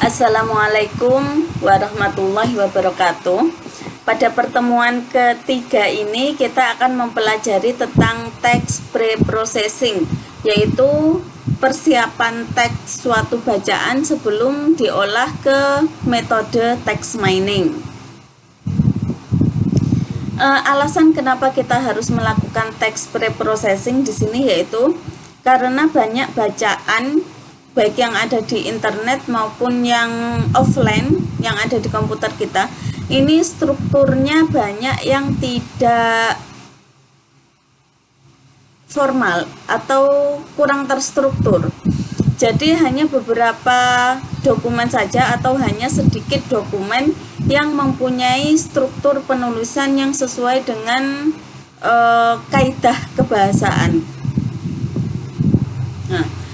Assalamualaikum warahmatullahi wabarakatuh. Pada pertemuan ketiga ini kita akan mempelajari tentang text pre-processing, yaitu persiapan teks suatu bacaan sebelum diolah ke metode text mining. Alasan kenapa kita harus melakukan text pre-processing di sini yaitu karena banyak bacaan baik yang ada di internet maupun yang offline yang ada di komputer kita, ini strukturnya banyak yang tidak formal atau kurang terstruktur. Jadi hanya beberapa dokumen saja atau hanya sedikit dokumen yang mempunyai struktur penulisan yang sesuai dengan kaidah kebahasaan. Nah,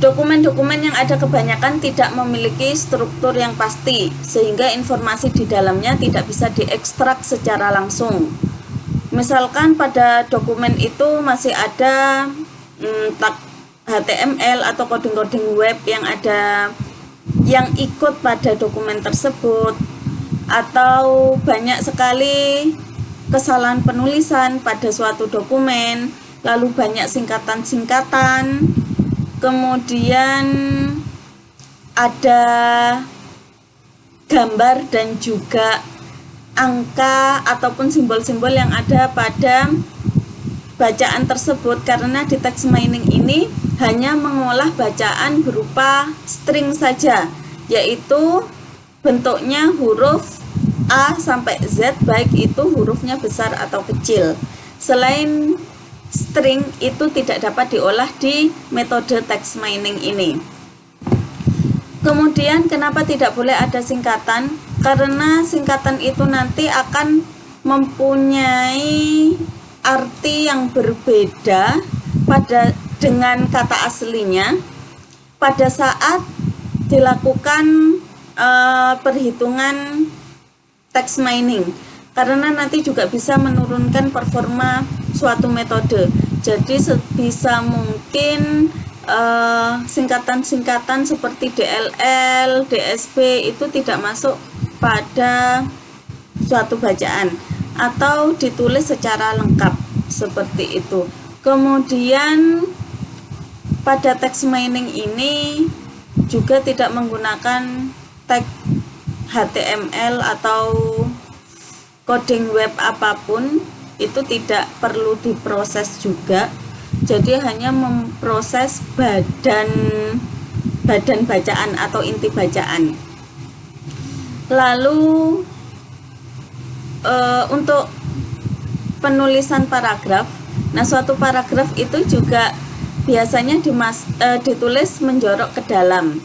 dokumen-dokumen yang ada kebanyakan tidak memiliki struktur yang pasti, sehingga informasi di dalamnya tidak bisa diekstrak secara langsung. Misalkan pada dokumen itu masih ada tag HTML atau coding-coding web yang ikut pada dokumen tersebut, atau banyak sekali kesalahan penulisan pada suatu dokumen, lalu banyak singkatan-singkatan, kemudian ada gambar dan juga angka ataupun simbol-simbol yang ada pada bacaan tersebut, karena di text mining ini hanya mengolah bacaan berupa string saja, yaitu bentuknya huruf A sampai Z, baik itu hurufnya besar atau kecil. Selain string itu tidak dapat diolah di metode text mining ini. Kemudian kenapa tidak boleh ada singkatan? Karena singkatan itu nanti akan mempunyai arti yang berbeda dengan kata aslinya pada saat dilakukan perhitungan text mining, karena nanti juga bisa menurunkan performa suatu metode. Jadi sebisa mungkin singkatan-singkatan seperti DLL, DSP itu tidak masuk pada suatu bacaan atau ditulis secara lengkap seperti itu. Kemudian pada text mining ini juga tidak menggunakan tag HTML atau coding web apapun, itu tidak perlu diproses juga. Jadi hanya memproses badan bacaan atau inti bacaan. Lalu untuk penulisan paragraf, nah suatu paragraf itu juga biasanya ditulis menjorok ke dalam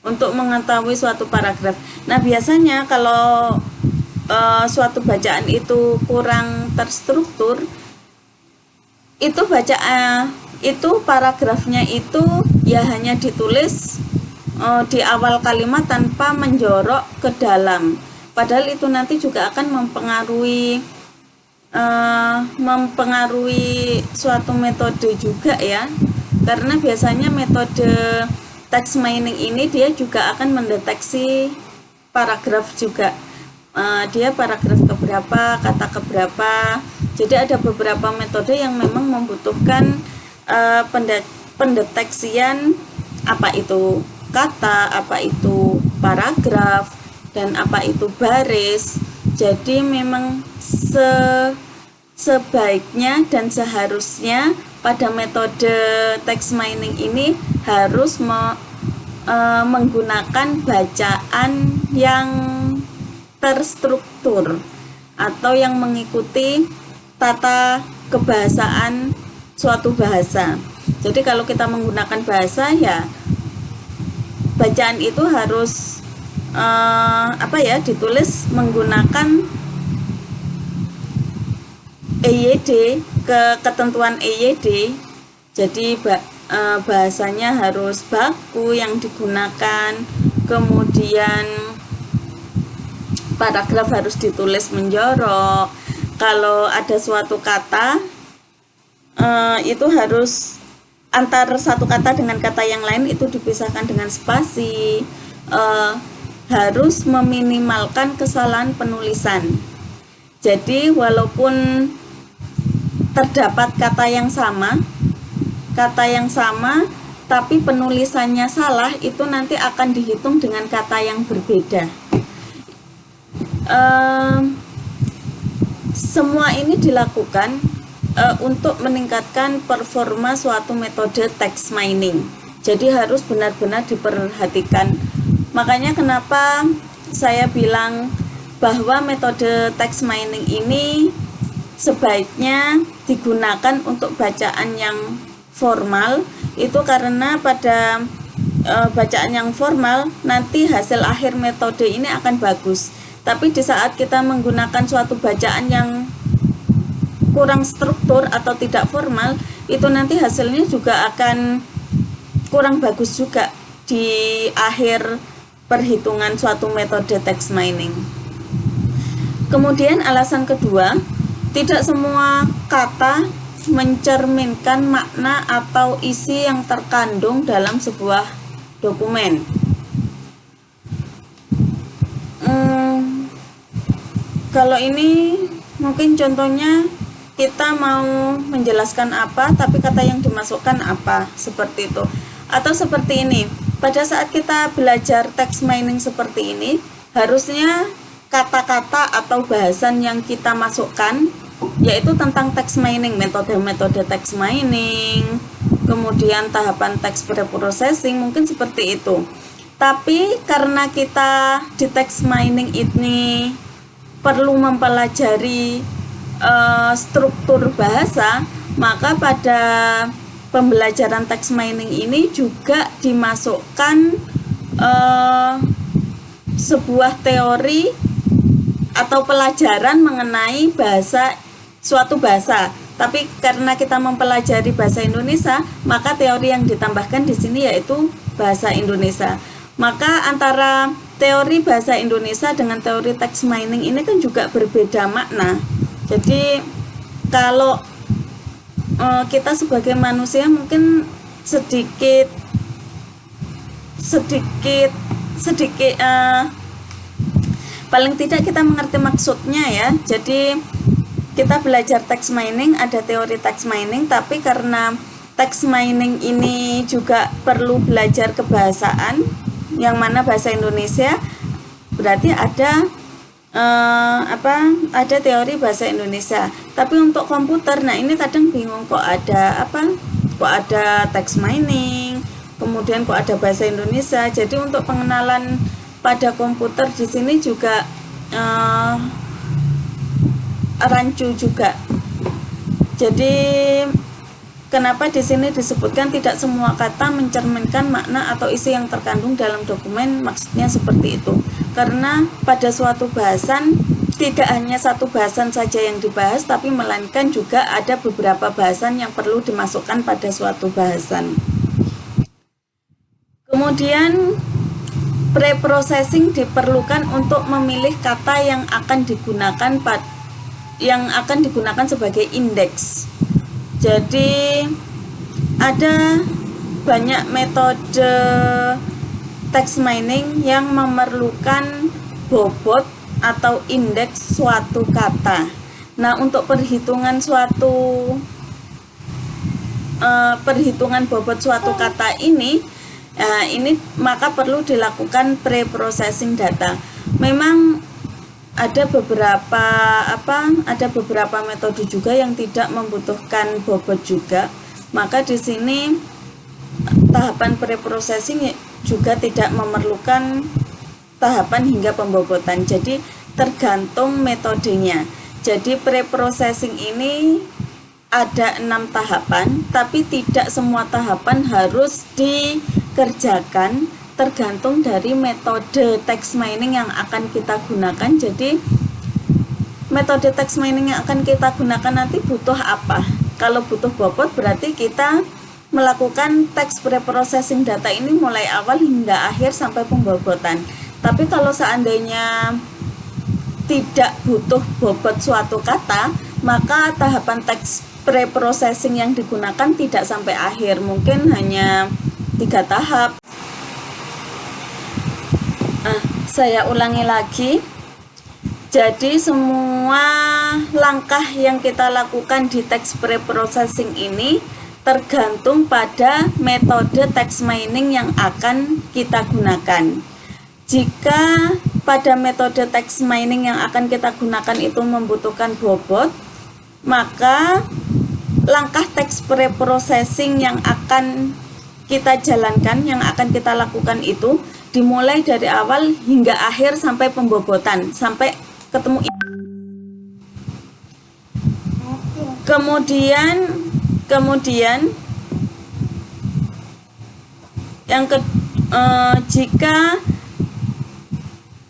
untuk mengetahui suatu paragraf. Nah biasanya kalau suatu bacaan itu kurang terstruktur, itu paragrafnya itu ya hanya ditulis di awal kalimat tanpa menjorok ke dalam. Padahal itu nanti juga akan mempengaruhi suatu metode juga ya, karena biasanya metode text mining ini dia juga akan mendeteksi paragraf juga, dia paragraf keberapa, kata keberapa. Jadi ada beberapa metode yang memang membutuhkan pendeteksian apa itu kata, apa itu paragraf, dan apa itu baris. Jadi memang sebaiknya dan seharusnya pada metode text mining ini harus menggunakan bacaan yang terstruktur atau yang mengikuti tata kebahasaan suatu bahasa. Jadi kalau kita menggunakan bahasa, ya bacaan itu harus ditulis menggunakan EYD, ketentuan EYD. Jadi bahasanya harus baku yang digunakan, kemudian paragraf harus ditulis menjorok. Kalau ada suatu kata itu harus antar satu kata dengan kata yang lain itu dipisahkan dengan spasi, harus meminimalkan kesalahan penulisan. Jadi walaupun terdapat kata yang sama tapi penulisannya salah, itu nanti akan dihitung dengan kata yang berbeda. Semua ini dilakukan untuk meningkatkan performa suatu metode text mining. Jadi harus benar-benar diperhatikan. Makanya kenapa saya bilang bahwa metode text mining ini sebaiknya digunakan untuk bacaan yang formal, itu karena pada bacaan yang formal nanti hasil akhir metode ini akan bagus. Tapi di saat kita menggunakan suatu bacaan yang kurang struktur atau tidak formal, itu nanti hasilnya juga akan kurang bagus juga di akhir perhitungan suatu metode text mining. Kemudian alasan kedua, tidak semua kata mencerminkan makna atau isi yang terkandung dalam sebuah dokumen. Kalau ini mungkin contohnya kita mau menjelaskan apa tapi kata yang dimasukkan apa, seperti itu. Atau seperti ini, pada saat kita belajar text mining seperti ini, harusnya kata-kata atau bahasan yang kita masukkan yaitu tentang text mining, metode-metode text mining, kemudian tahapan text preprocessing, mungkin seperti itu. Tapi karena kita di text mining ini perlu mempelajari struktur bahasa, maka pada pembelajaran text mining ini juga dimasukkan sebuah teori atau pelajaran mengenai suatu bahasa. Tapi karena kita mempelajari bahasa Indonesia, maka teori yang ditambahkan di sini yaitu bahasa Indonesia. Maka antara teori bahasa Indonesia dengan teori text mining ini kan juga berbeda makna. Jadi kalau kita sebagai manusia mungkin sedikit paling tidak kita mengerti maksudnya ya. Jadi kita belajar text mining, ada teori text mining, tapi karena text mining ini juga perlu belajar kebahasaan, yang mana bahasa Indonesia, berarti ada ada teori bahasa Indonesia. Tapi untuk komputer, nah ini kadang bingung, kok ada text mining, kemudian kok ada bahasa Indonesia. Jadi untuk pengenalan pada komputer di sini juga rancu juga. Jadi kenapa di sini disebutkan tidak semua kata mencerminkan makna atau isi yang terkandung dalam dokumen, maksudnya seperti itu. Karena pada suatu bahasan tidak hanya satu bahasan saja yang dibahas, tapi melainkan juga ada beberapa bahasan yang perlu dimasukkan pada suatu bahasan. Kemudian preprocessing diperlukan untuk memilih kata yang akan digunakan sebagai indeks. Jadi ada banyak metode text mining yang memerlukan bobot atau indeks suatu kata. Nah, untuk perhitungan bobot suatu kata ini maka perlu dilakukan preprocessing data. Memang ada beberapa metode juga yang tidak membutuhkan bobot juga. Maka di sini tahapan preprocessing juga tidak memerlukan tahapan hingga pembobotan. Jadi tergantung metodenya. Jadi preprocessing ini ada 6 tahapan, tapi tidak semua tahapan harus dikerjakan, tergantung dari metode text mining yang akan kita gunakan. Jadi metode text mining yang akan kita gunakan nanti butuh apa. Kalau butuh bobot, berarti kita melakukan text preprocessing data ini mulai awal hingga akhir sampai pembobotan. Tapi kalau seandainya tidak butuh bobot suatu kata, maka tahapan text pre-processing yang digunakan tidak sampai akhir, mungkin hanya 3 tahap. Saya ulangi lagi. Jadi semua langkah yang kita lakukan di text pre-processing ini tergantung pada metode text mining yang akan kita gunakan. Jika pada metode text mining yang akan kita gunakan itu membutuhkan bobot, maka langkah text pre-processing yang akan kita jalankan, yang akan kita lakukan itu dimulai dari awal hingga akhir sampai pembobotan, sampai ketemu. Kemudian yang jika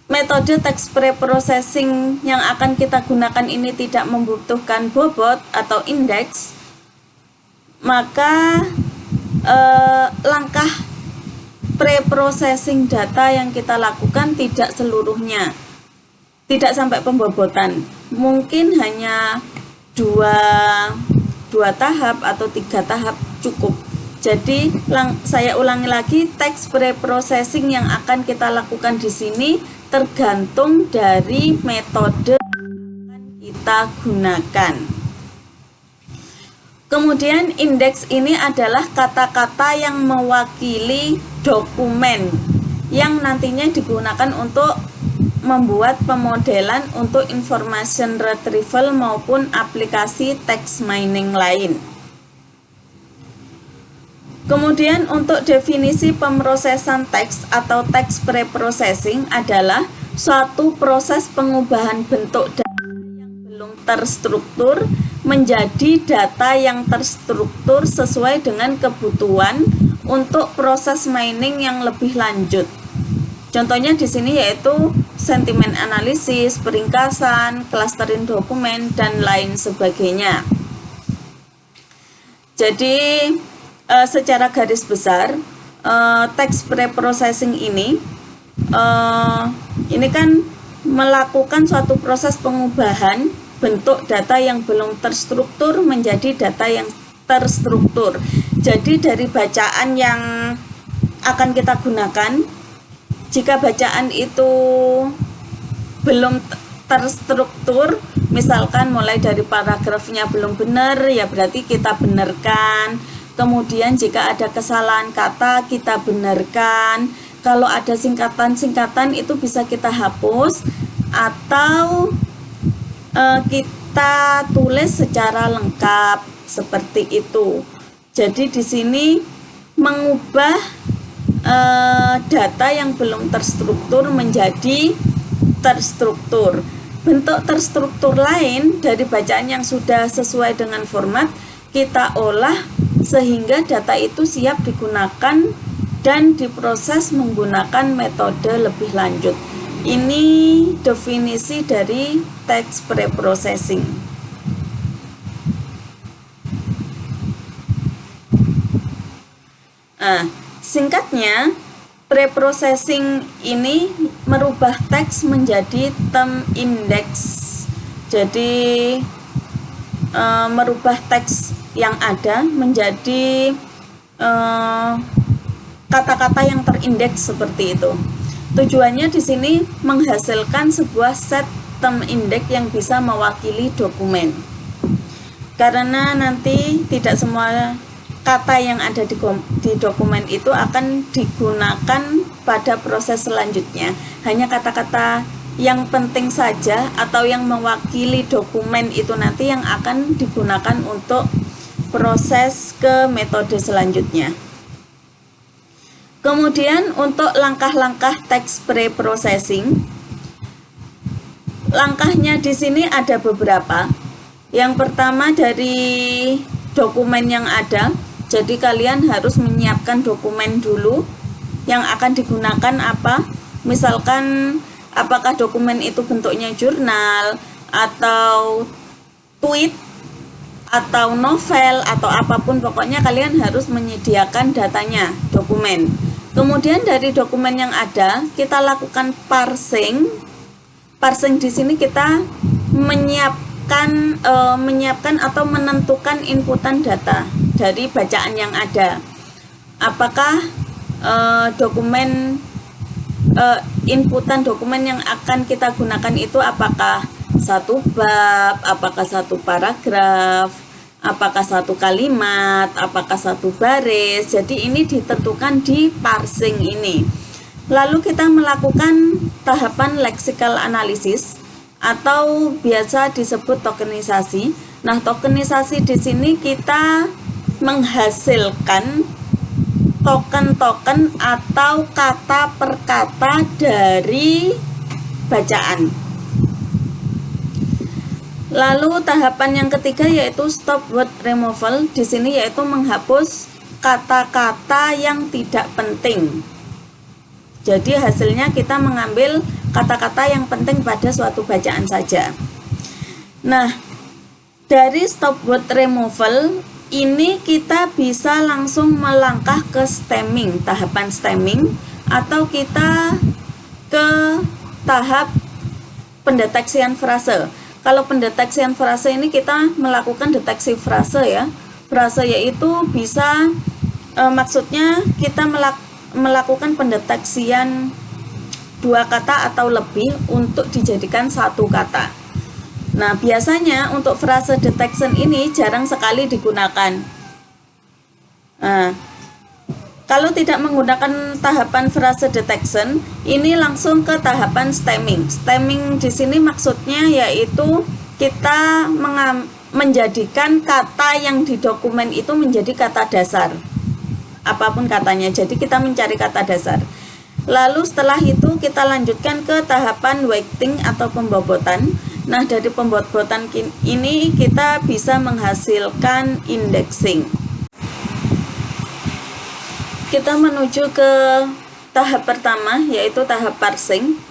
metode text pre-processing yang akan kita gunakan ini tidak membutuhkan bobot atau indeks, maka langkah pre-processing data yang kita lakukan tidak seluruhnya, tidak sampai pembobotan, mungkin hanya dua tahap atau 3 tahap cukup. Jadi saya ulangi lagi, text pre-processing yang akan kita lakukan di sini tergantung dari metode yang kita gunakan. Kemudian indeks ini adalah kata-kata yang mewakili dokumen yang nantinya digunakan untuk membuat pemodelan untuk information retrieval maupun aplikasi text mining lain. Kemudian untuk definisi pemrosesan teks atau text pre-processing adalah suatu proses pengubahan bentuk data yang belum terstruktur menjadi data yang terstruktur sesuai dengan kebutuhan untuk proses mining yang lebih lanjut. Contohnya di sini yaitu sentimen analisis, peringkasan, clustering dokumen, dan lain sebagainya. Jadi secara garis besar text pre-processing ini kan melakukan suatu proses pengubahan bentuk data yang belum terstruktur menjadi data yang terstruktur. Jadi dari bacaan yang akan kita gunakan, jika bacaan itu belum terstruktur, misalkan mulai dari paragrafnya belum benar, ya berarti kita benarkan. Kemudian jika ada kesalahan kata, kita benarkan. Kalau ada singkatan-singkatan itu bisa kita hapus atau kita tulis secara lengkap seperti itu. Jadi di sini mengubah data yang belum terstruktur menjadi terstruktur. Bentuk terstruktur lain dari bacaan yang sudah sesuai dengan format kita olah sehingga data itu siap digunakan dan diproses menggunakan metode lebih lanjut. Ini definisi dari text pre-processing. Singkatnya, pre-processing ini merubah teks menjadi term index. Jadi merubah teks yang ada menjadi kata-kata yang terindeks seperti itu. Tujuannya di sini menghasilkan sebuah set term index yang bisa mewakili dokumen. Karena nanti tidak semua kata yang ada di dokumen itu akan digunakan pada proses selanjutnya. Hanya kata-kata yang penting saja atau yang mewakili dokumen itu nanti yang akan digunakan untuk proses ke metode selanjutnya. Kemudian untuk langkah-langkah text pre-processing, langkahnya di sini ada beberapa. Yang pertama dari dokumen yang ada. Jadi kalian harus menyiapkan dokumen dulu yang akan digunakan apa. Misalkan apakah dokumen itu bentuknya jurnal atau tweet atau novel atau apapun, pokoknya kalian harus menyediakan datanya, dokumen. Kemudian dari dokumen yang ada kita lakukan parsing. Parsing di sini kita menyiapkan menyiapkan atau menentukan inputan data dari bacaan yang ada. Apakah inputan dokumen yang akan kita gunakan itu apakah satu bab, apakah satu paragraf, apakah satu kalimat, apakah satu baris. Jadi ini ditentukan di parsing ini. Lalu kita melakukan tahapan lexical analysis atau biasa disebut tokenisasi. Nah, tokenisasi di sini kita menghasilkan token-token atau kata per kata dari bacaan. Lalu tahapan yang ketiga yaitu stop word removal. Di sini yaitu menghapus kata-kata yang tidak penting. Jadi hasilnya kita mengambil kata-kata yang penting pada suatu bacaan saja. Nah, dari stop word removal ini kita bisa langsung melangkah ke stemming, tahapan stemming, atau kita ke tahap pendeteksian frase. Kalau pendeteksian frase ini kita melakukan deteksi frase ya. Frase yaitu bisa maksudnya kita melakukan pendeteksian dua kata atau lebih untuk dijadikan satu kata. Nah, biasanya untuk frase detection ini jarang sekali digunakan. Nah, kalau tidak menggunakan tahapan frase detection, ini langsung ke tahapan stemming. Stemming di sini maksudnya yaitu kita menjadikan kata yang di dokumen itu menjadi kata dasar. Apapun katanya, jadi kita mencari kata dasar. Lalu setelah itu kita lanjutkan ke tahapan weighting atau pembobotan. Nah, dari pembobotan ini kita bisa menghasilkan indexing. Kita menuju ke tahap pertama yaitu tahap parsing.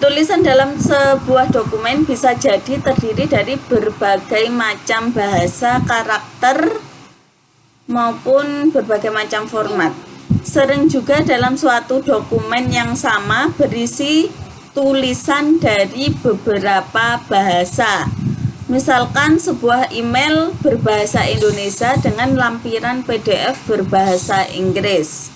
Tulisan dalam sebuah dokumen bisa jadi terdiri dari berbagai macam bahasa, karakter, maupun berbagai macam format. Sering juga dalam suatu dokumen yang sama berisi tulisan dari beberapa bahasa. Misalkan sebuah email berbahasa Indonesia dengan lampiran PDF berbahasa Inggris.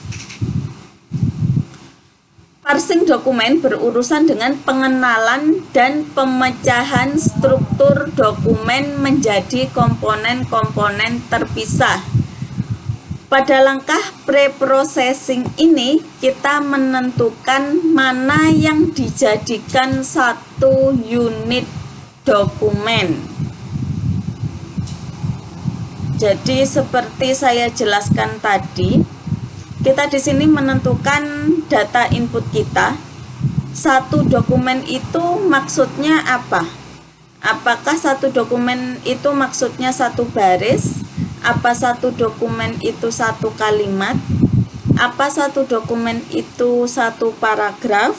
Parsing dokumen berurusan dengan pengenalan dan pemecahan struktur dokumen menjadi komponen-komponen terpisah. Pada langkah pre-processing ini, kita menentukan mana yang dijadikan satu unit dokumen. Jadi seperti saya jelaskan tadi, kita di sini menentukan data input kita. Satu dokumen itu maksudnya apa? Apakah satu dokumen itu maksudnya satu baris? Apa satu dokumen itu satu kalimat? Apa satu dokumen itu satu paragraf?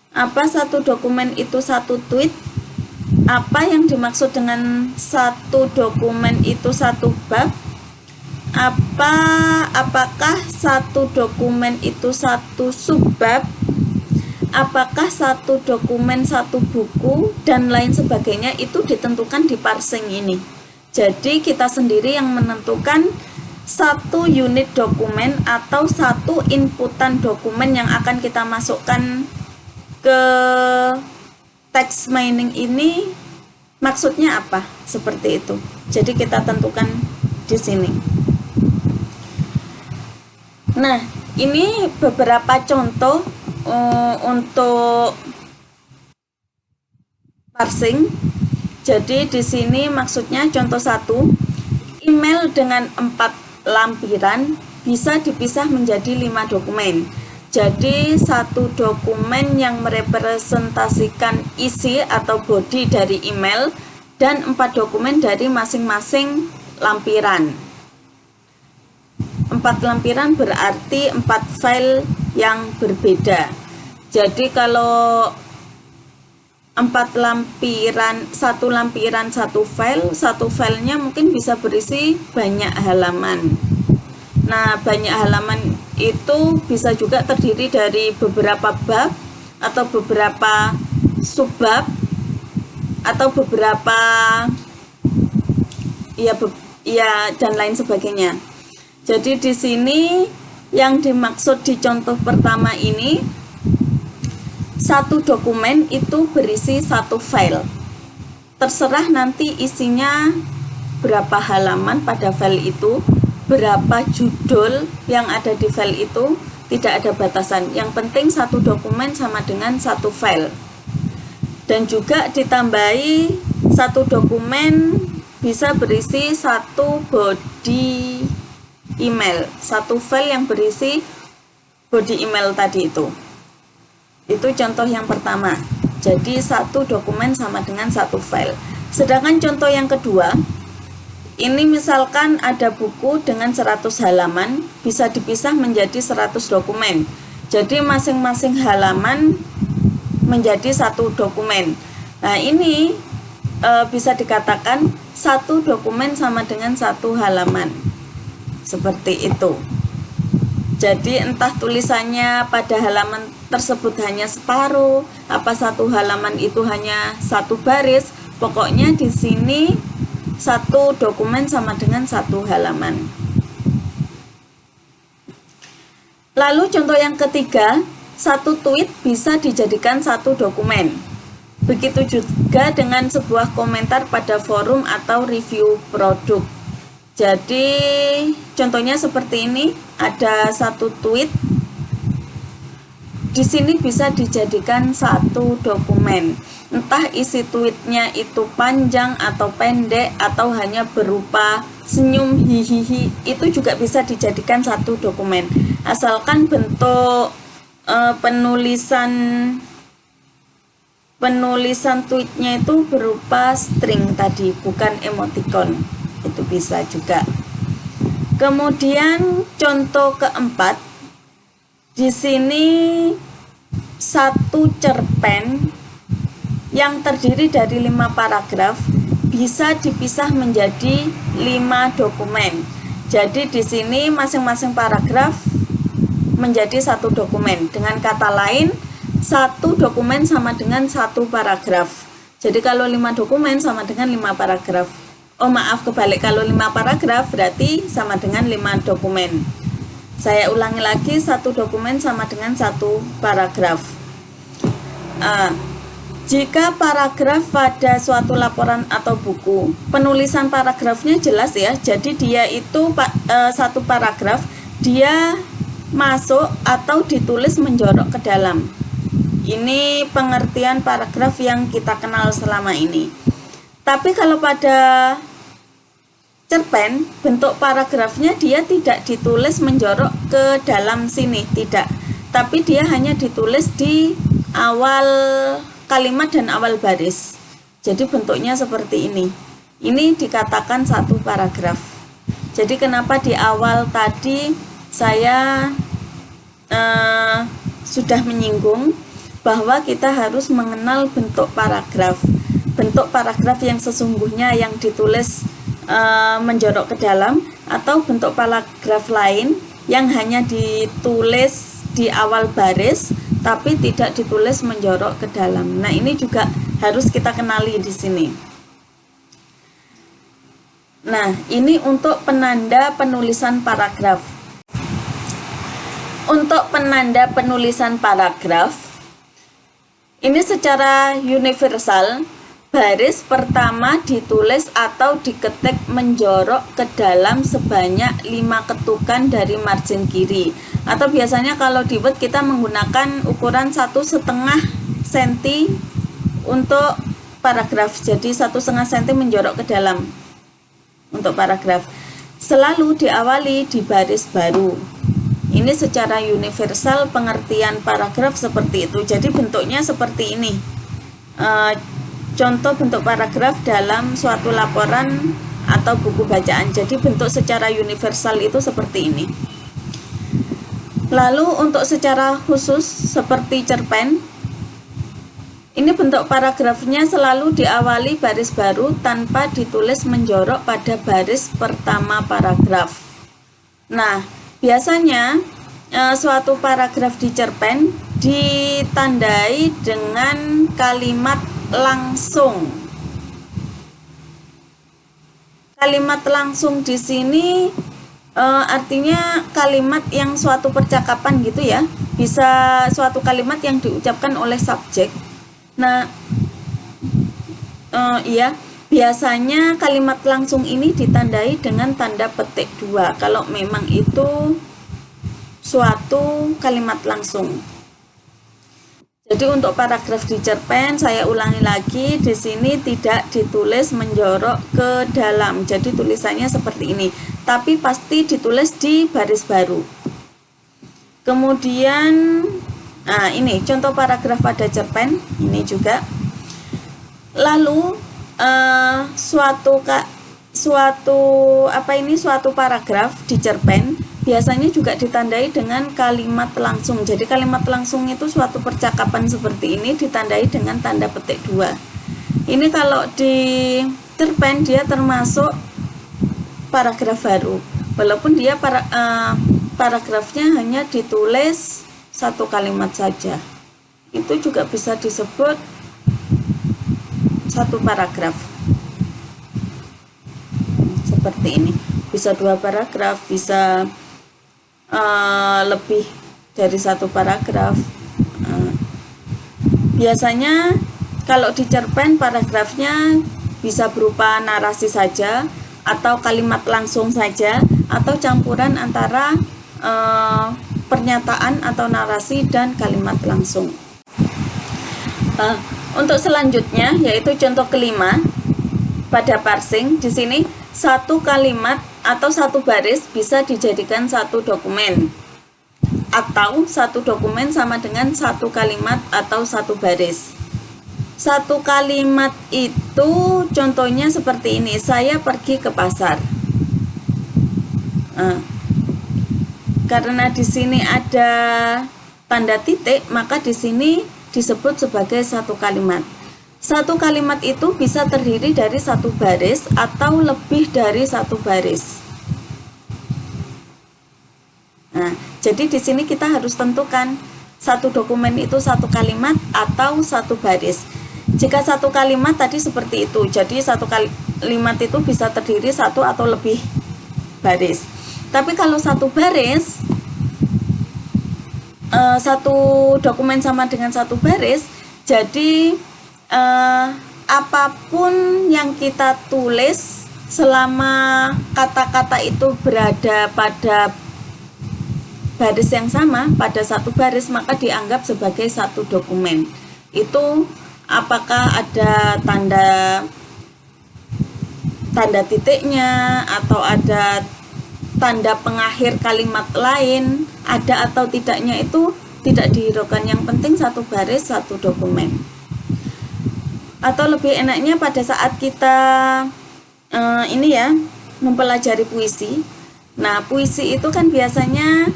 Apa satu dokumen itu satu tweet? Apa yang dimaksud dengan satu dokumen itu satu bab? Apakah satu dokumen itu satu subbab? Apakah satu dokumen satu buku? Dan lain sebagainya itu ditentukan di parsing ini. Jadi kita sendiri yang menentukan satu unit dokumen atau satu inputan dokumen yang akan kita masukkan ke text mining ini maksudnya apa? Seperti itu. Jadi kita tentukan di sini. Nah, ini beberapa contoh untuk parsing. Jadi di sini maksudnya contoh 1, email dengan 4 lampiran bisa dipisah menjadi 5 dokumen. Jadi satu dokumen yang merepresentasikan isi atau body dari email dan 4 dokumen dari masing-masing lampiran. 4 lampiran berarti 4 file yang berbeda. Jadi kalau 4 lampiran, satu lampiran satu filenya mungkin bisa berisi banyak halaman. Nah, banyak halaman itu bisa juga terdiri dari beberapa bab atau beberapa subbab atau beberapa dan lain sebagainya. Jadi di sini yang dimaksud di contoh pertama ini, satu dokumen itu berisi satu file. Terserah nanti isinya berapa halaman pada file itu, berapa judul yang ada di file itu, tidak ada batasan. Yang penting satu dokumen sama dengan satu file. Dan juga ditambahi satu dokumen bisa berisi satu body email, satu file yang berisi body email tadi itu. Itu contoh yang pertama. Jadi satu dokumen sama dengan satu file. Sedangkan contoh yang kedua, ini misalkan ada buku dengan 100 halaman, bisa dipisah menjadi 100 dokumen. Jadi masing-masing halaman menjadi satu dokumen. Nah, ini bisa dikatakan satu dokumen sama dengan satu halaman. Seperti itu. Jadi entah tulisannya pada halaman tersebut hanya separuh, apa satu halaman itu hanya satu baris, pokoknya di sini satu dokumen sama dengan satu halaman. Lalu contoh yang ketiga, satu tweet bisa dijadikan satu dokumen. Begitu juga dengan sebuah komentar pada forum atau review produk. Jadi contohnya seperti ini, ada satu tweet. Di sini bisa dijadikan satu dokumen. Entah isi tweetnya itu panjang atau pendek atau hanya berupa senyum hihihi, itu juga bisa dijadikan satu dokumen. Asalkan bentuk penulisan tweetnya itu berupa string tadi, bukan emoticon. Itu bisa juga. Kemudian contoh keempat, di sini satu cerpen yang terdiri dari 5 paragraf bisa dipisah menjadi 5 dokumen. Jadi di sini masing-masing paragraf menjadi satu dokumen. Dengan kata lain, satu dokumen sama dengan satu paragraf. Jadi kalau 5 dokumen sama dengan 5 paragraf. Oh maaf, kebalik, kalau 5 paragraf berarti sama dengan 5 dokumen. Saya ulangi lagi, satu dokumen sama dengan satu paragraf. Jika paragraf pada suatu laporan atau buku, penulisan paragrafnya jelas ya. Jadi dia itu satu paragraf, dia masuk atau ditulis menjorok ke dalam. Ini pengertian paragraf yang kita kenal selama ini. Tapi kalau pada cerpen, bentuk paragrafnya dia tidak ditulis menjorok ke dalam sini, tidak. Tapi dia hanya ditulis di awal kalimat dan awal baris. Jadi bentuknya seperti ini. Ini dikatakan satu paragraf. Jadi kenapa di awal tadi saya sudah menyinggung bahwa kita harus mengenal bentuk paragraf. Bentuk paragraf yang sesungguhnya yang ditulis menjorok ke dalam, atau bentuk paragraf lain yang hanya ditulis di awal baris tapi tidak ditulis menjorok ke dalam. Nah, ini juga harus kita kenali di sini. Nah, ini untuk penanda penulisan paragraf. Untuk penanda penulisan paragraf, ini secara universal, baris pertama ditulis atau diketik menjorok ke dalam sebanyak 5 ketukan dari margin kiri. Atau biasanya kalau di Word kita menggunakan ukuran 1,5 cm untuk paragraf. Jadi 1,5 cm menjorok ke dalam untuk paragraf. Selalu diawali di baris baru. Ini secara universal pengertian paragraf seperti itu. Jadi bentuknya seperti ini. Contoh bentuk paragraf dalam suatu laporan atau buku bacaan. Jadi bentuk secara universal itu seperti ini. Lalu untuk secara khusus seperti cerpen, ini bentuk paragrafnya selalu diawali baris baru tanpa ditulis menjorok pada baris pertama paragraf. Nah, biasanya suatu paragraf di cerpen ditandai dengan kalimat langsung. Kalimat langsung di sini artinya kalimat yang suatu percakapan gitu ya, bisa suatu kalimat yang diucapkan oleh subjek. Nah, iya, biasanya kalimat langsung ini ditandai dengan tanda petik 2 kalau memang itu suatu kalimat langsung. Jadi untuk paragraf di cerpen, saya ulangi lagi, di sini tidak ditulis menjorok ke dalam. Jadi tulisannya seperti ini, tapi pasti ditulis di baris baru. Kemudian, nah ini contoh paragraf pada cerpen, ini juga. Lalu suatu paragraf di cerpen biasanya juga ditandai dengan kalimat langsung. Jadi kalimat langsung itu suatu percakapan seperti ini ditandai dengan tanda petik 2. Ini kalau di cerpen dia termasuk paragraf baru, walaupun dia paragrafnya hanya ditulis satu kalimat saja, itu juga bisa disebut satu paragraf. Seperti ini, bisa 2 paragraf, bisa lebih dari 1 paragraf. Biasanya kalau di cerpen paragrafnya bisa berupa narasi saja, atau kalimat langsung saja, atau campuran antara pernyataan atau narasi dan kalimat langsung. Untuk selanjutnya yaitu contoh kelima pada parsing. Di sini satu kalimat atau satu baris bisa dijadikan satu dokumen, atau satu dokumen sama dengan satu kalimat atau satu baris. Satu kalimat itu contohnya seperti ini, saya pergi ke pasar. Karena di sini ada tanda titik, maka di sini disebut sebagai satu kalimat. Satu kalimat itu bisa terdiri dari satu baris atau lebih dari satu baris. Nah, jadi di sini kita harus tentukan satu dokumen itu satu kalimat atau satu baris. Jika satu kalimat tadi seperti itu, jadi satu kalimat itu bisa terdiri satu atau lebih baris. Tapi kalau satu baris, satu dokumen sama dengan satu baris, jadi apapun yang kita tulis selama kata-kata itu berada pada baris yang sama, pada satu baris, maka dianggap sebagai satu dokumen. Itu apakah ada tanda titiknya atau ada tanda pengakhir kalimat lain, ada atau tidaknya itu tidak dihiraukan. Yang penting satu baris, satu dokumen. Atau lebih enaknya pada saat kita ini ya, mempelajari puisi. Nah, puisi itu kan biasanya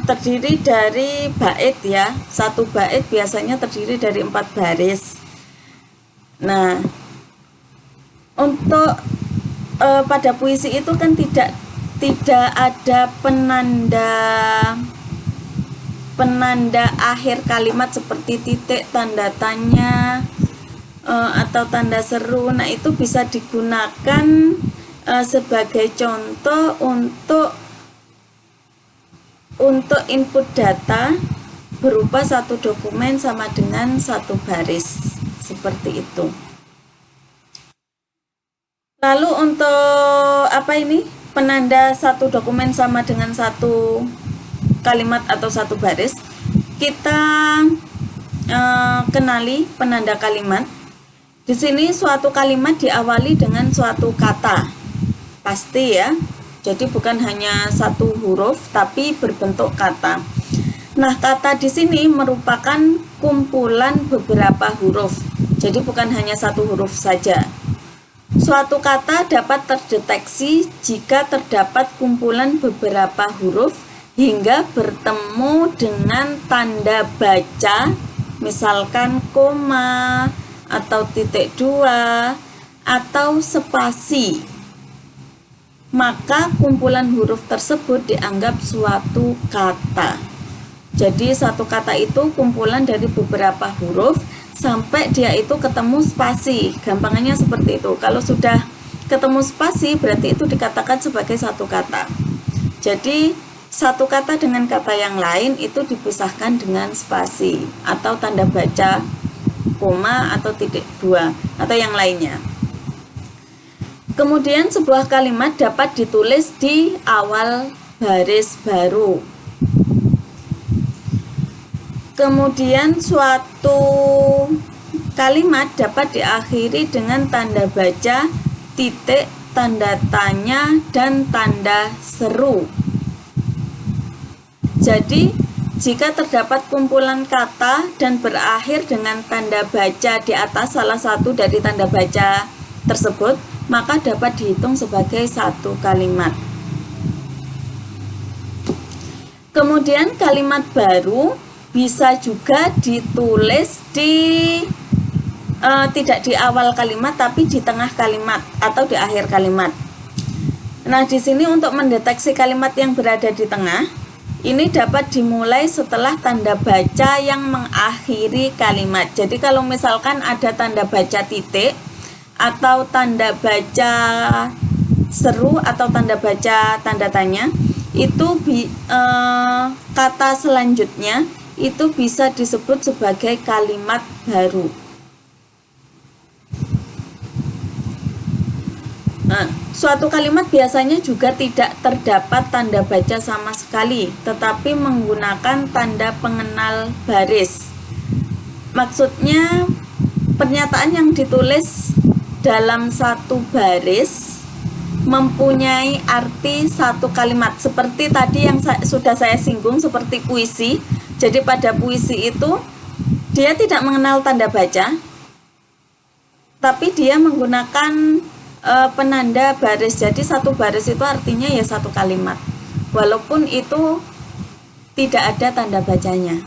terdiri dari bait ya. Satu bait biasanya terdiri dari 4 baris. Nah, untuk pada puisi itu kan tidak ada penanda akhir kalimat seperti titik, tanda tanya, atau tanda seru. Nah, itu bisa digunakan sebagai contoh untuk input data berupa satu dokumen sama dengan satu baris, seperti itu. Lalu untuk penanda satu dokumen sama dengan satu kalimat atau satu baris, kita kenali penanda kalimat. Di sini suatu kalimat diawali dengan suatu kata, pasti ya. Jadi bukan hanya satu huruf, tapi berbentuk kata. Nah, kata di sini merupakan kumpulan beberapa huruf. Jadi bukan hanya satu huruf saja. Suatu kata dapat terdeteksi jika terdapat kumpulan beberapa huruf hingga bertemu dengan tanda baca, misalkan koma atau titik 2 atau spasi. Maka kumpulan huruf tersebut dianggap suatu kata. Jadi satu kata itu kumpulan dari beberapa huruf sampai dia itu ketemu spasi. Gampangannya seperti itu. Kalau sudah ketemu spasi berarti itu dikatakan sebagai satu kata. Jadi satu kata dengan kata yang lain itu dipisahkan dengan spasi atau tanda baca koma atau titik dua atau yang lainnya. Kemudian sebuah kalimat dapat ditulis di awal baris baru. Kemudian suatu kalimat dapat diakhiri dengan tanda baca, titik, tanda tanya, dan tanda seru. Jadi, jika terdapat kumpulan kata dan berakhir dengan tanda baca di atas salah satu dari tanda baca tersebut, maka dapat dihitung sebagai satu kalimat. Kemudian kalimat baru bisa juga ditulis tidak di awal kalimat tapi di tengah kalimat atau di akhir kalimat. Nah, di sini untuk mendeteksi kalimat yang berada di tengah, ini dapat dimulai setelah tanda baca yang mengakhiri kalimat. Jadi kalau misalkan ada tanda baca titik atau tanda baca seru atau tanda baca tanda tanya, itu kata selanjutnya itu bisa disebut sebagai kalimat baru. Nah, suatu kalimat biasanya juga tidak terdapat tanda baca sama sekali, tetapi menggunakan tanda pengenal baris. Maksudnya, pernyataan yang ditulis dalam satu baris mempunyai arti satu kalimat, seperti tadi yang sudah saya singgung, seperti puisi. Jadi pada puisi itu dia tidak mengenal tanda baca, tapi dia menggunakan penanda baris. Jadi satu baris itu artinya ya satu kalimat, walaupun itu tidak ada tanda bacanya.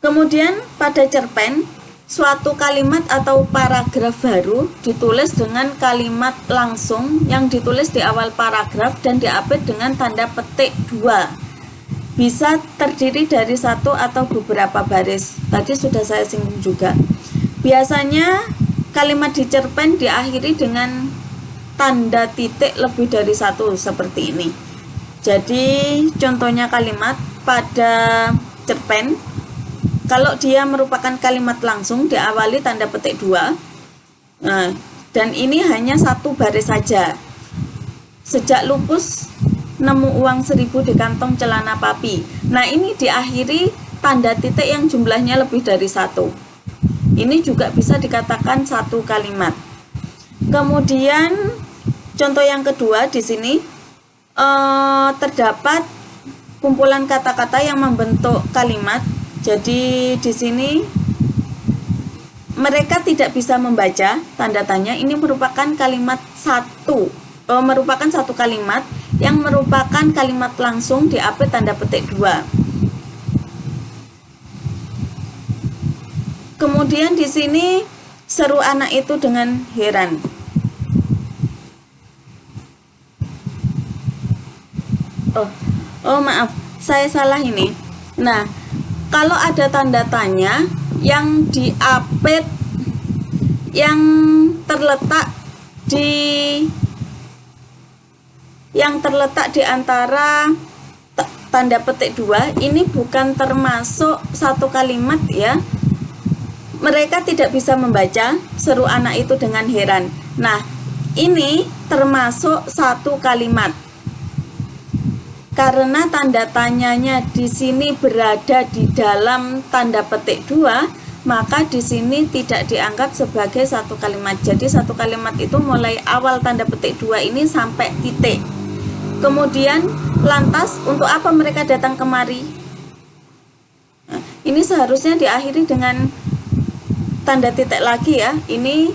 Kemudian pada cerpen, suatu kalimat atau paragraf baru ditulis dengan kalimat langsung yang ditulis di awal paragraf dan diapit dengan tanda petik 2. Bisa terdiri dari satu atau beberapa baris. Tadi sudah saya singgung juga. Biasanya kalimat di cerpen diakhiri dengan tanda titik lebih dari satu seperti ini. Jadi contohnya kalimat pada cerpen, kalau dia merupakan kalimat langsung diawali tanda petik 2. Nah, dan ini hanya satu baris saja. Sejak lupus nemu uang 1000 di kantong celana papi. Nah, ini diakhiri tanda titik yang jumlahnya lebih dari satu. Ini juga bisa dikatakan satu kalimat. Kemudian contoh yang kedua di sini terdapat kumpulan kata-kata yang membentuk kalimat. Jadi di sini mereka tidak bisa membaca tanda tanya. Ini merupakan kalimat merupakan satu kalimat yang merupakan kalimat langsung diapit tanda petik 2. Kemudian di sini seru anak itu dengan heran. Oh maaf, saya salah ini. Nah, kalau ada tanda tanya yang diapit yang terletak di antara tanda petik 2, ini bukan termasuk satu kalimat ya. Mereka tidak bisa membaca seru anak itu dengan heran. Nah, ini termasuk satu kalimat. Karena tanda tanyanya di sini berada di dalam tanda petik 2, maka di sini tidak dianggap sebagai satu kalimat. Jadi satu kalimat itu mulai awal tanda petik 2 ini sampai titik. Kemudian lantas untuk apa mereka datang kemari? Nah, ini seharusnya diakhiri dengan tanda titik lagi ya. Ini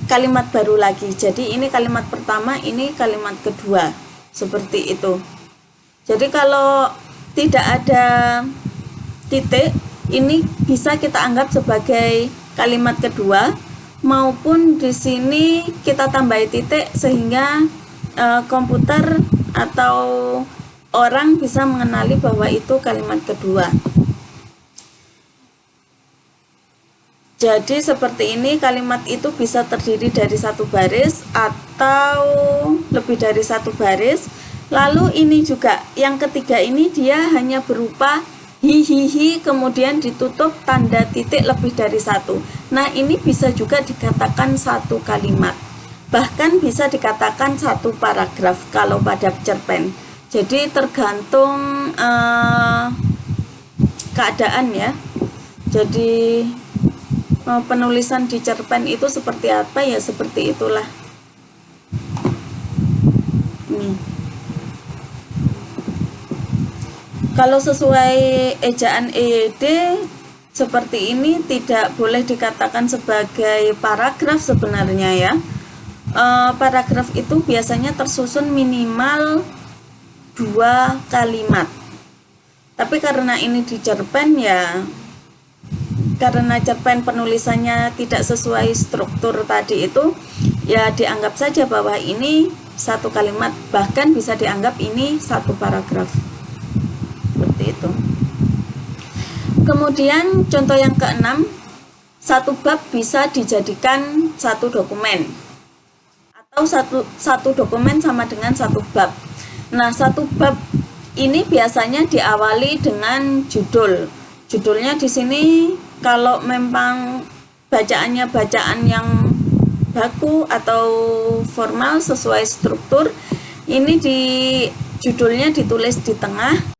kalimat baru lagi. Jadi ini kalimat pertama, ini kalimat kedua. Seperti itu. Jadi kalau tidak ada titik, ini bisa kita anggap sebagai kalimat kedua, maupun di sini kita tambahi titik sehingga komputer atau orang bisa mengenali bahwa itu kalimat kedua. Jadi seperti ini, kalimat itu bisa terdiri dari satu baris atau lebih dari satu baris. Lalu ini juga, yang ketiga ini dia hanya berupa hihihi kemudian ditutup tanda titik lebih dari satu. Nah, ini bisa juga dikatakan satu kalimat. Bahkan bisa dikatakan satu paragraf kalau pada cerpen. Jadi tergantung keadaan ya. Jadi penulisan di cerpen itu seperti apa ya, seperti itulah. Kalau sesuai ejaan EYD seperti ini tidak boleh dikatakan sebagai paragraf sebenarnya ya. Paragraf itu biasanya tersusun minimal 2 kalimat. Tapi karena ini di cerpen ya, karena cerpen penulisannya tidak sesuai struktur tadi itu, ya dianggap saja bahwa ini satu kalimat, bahkan bisa dianggap ini satu paragraf. Seperti itu. Kemudian contoh yang keenam, satu bab bisa dijadikan satu dokumen, atau satu dokumen sama dengan satu bab. Nah, satu bab ini biasanya diawali dengan judul. Judulnya di sini kalau memang bacaannya bacaan yang baku atau formal sesuai struktur, ini di judulnya ditulis di tengah.